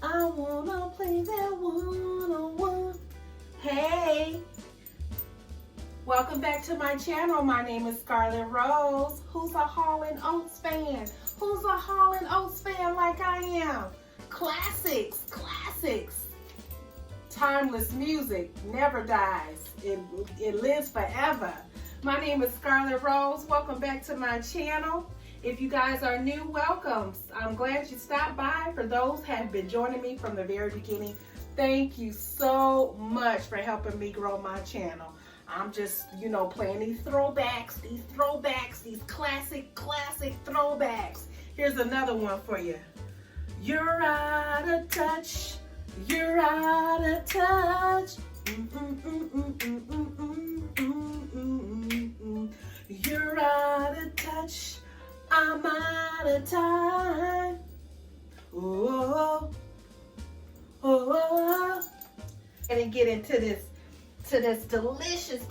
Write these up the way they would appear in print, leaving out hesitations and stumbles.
I wanna play that one-on-one. Hey, welcome back to my channel. My name is Scarlett Rose. Who's a Hall & Oates fan? Who's a Hall & Oates fan like I am? Classics, classics. Timeless music never dies. It lives forever. My name is Scarlett Rose. Welcome back to my channel. If you guys are new, welcome. I'm glad you stopped by. For those who have been joining me from the very beginning, thank you so much for helping me grow my channel. I'm just, playing these throwbacks, these classic throwbacks. Here's another one for you. You're out of touch. You're out of touch. You're out of touch. I'm out of time. Oh, oh, oh. And get into this delicious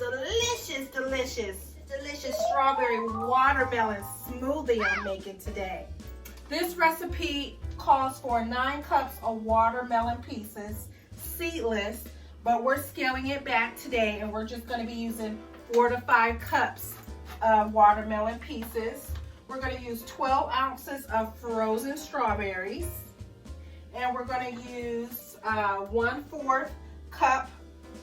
strawberry watermelon smoothie I'm making today. This recipe calls for 9 cups of watermelon pieces, seedless, but we're scaling it back today and we're just going to be using 4 to 5 cups of watermelon pieces. We're going to use 12 ounces of frozen strawberries, and we're going to use 1/4 cup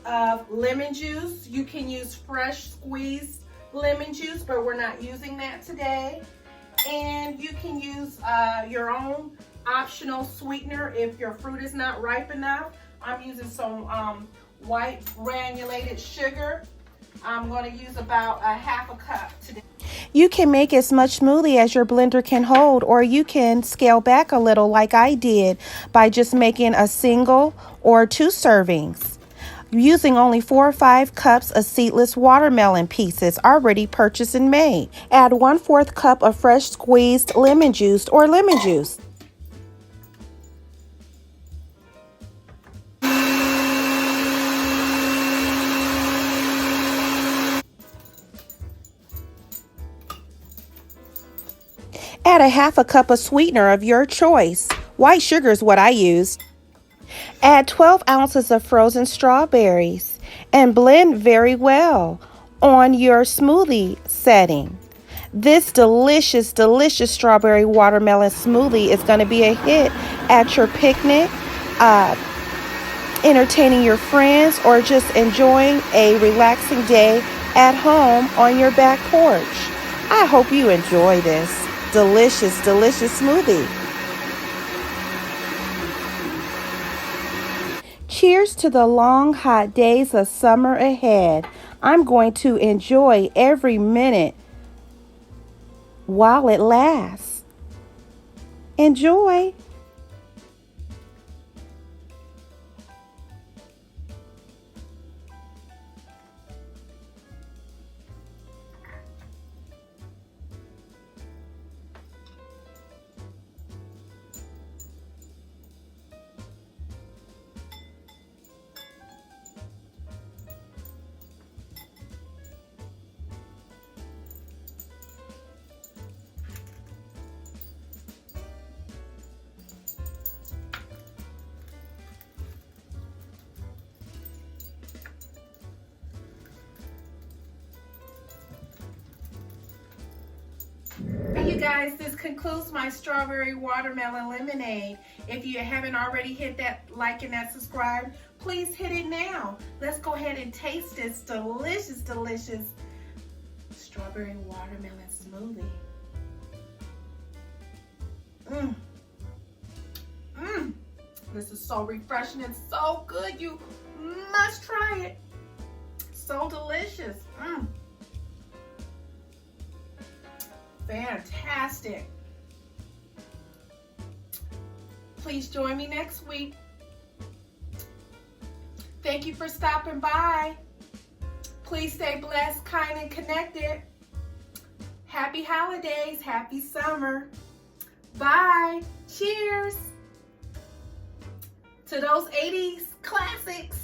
of lemon juice. You can use fresh squeezed lemon juice, but we're not using that today. And you can use your own optional sweetener if your fruit is not ripe enough. I'm using some white granulated sugar. I'm going to use about a 1/2 cup today. You can make as much smoothie as your blender can hold, or you can scale back a little like I did by just making a single or 2 servings. Using only 4 or 5 cups of seedless watermelon pieces already purchased and made. Add 1/4 cup of fresh squeezed lemon juice or lemon juice. Add a 1/2 cup of sweetener of your choice. White sugar is what I use. Add 12 ounces of frozen strawberries and blend very well on your smoothie setting. This delicious strawberry watermelon smoothie is going to be a hit at your picnic, entertaining your friends, or just enjoying a relaxing day at home on your back porch. I hope you enjoy this delicious smoothie. Cheers to the long, hot days of summer ahead. I'm going to enjoy every minute while it lasts. Enjoy. You guys, this concludes my strawberry watermelon lemonade. If you haven't already hit that like and that subscribe, please hit it now. Let's go ahead and taste this delicious strawberry watermelon smoothie. This is so refreshing and so good. You must try it. So delicious. Fantastic. Please join me next week. Thank you for stopping by. Please stay blessed, kind, and connected. Happy holidays. Happy summer. Bye. Cheers to those 80s classics.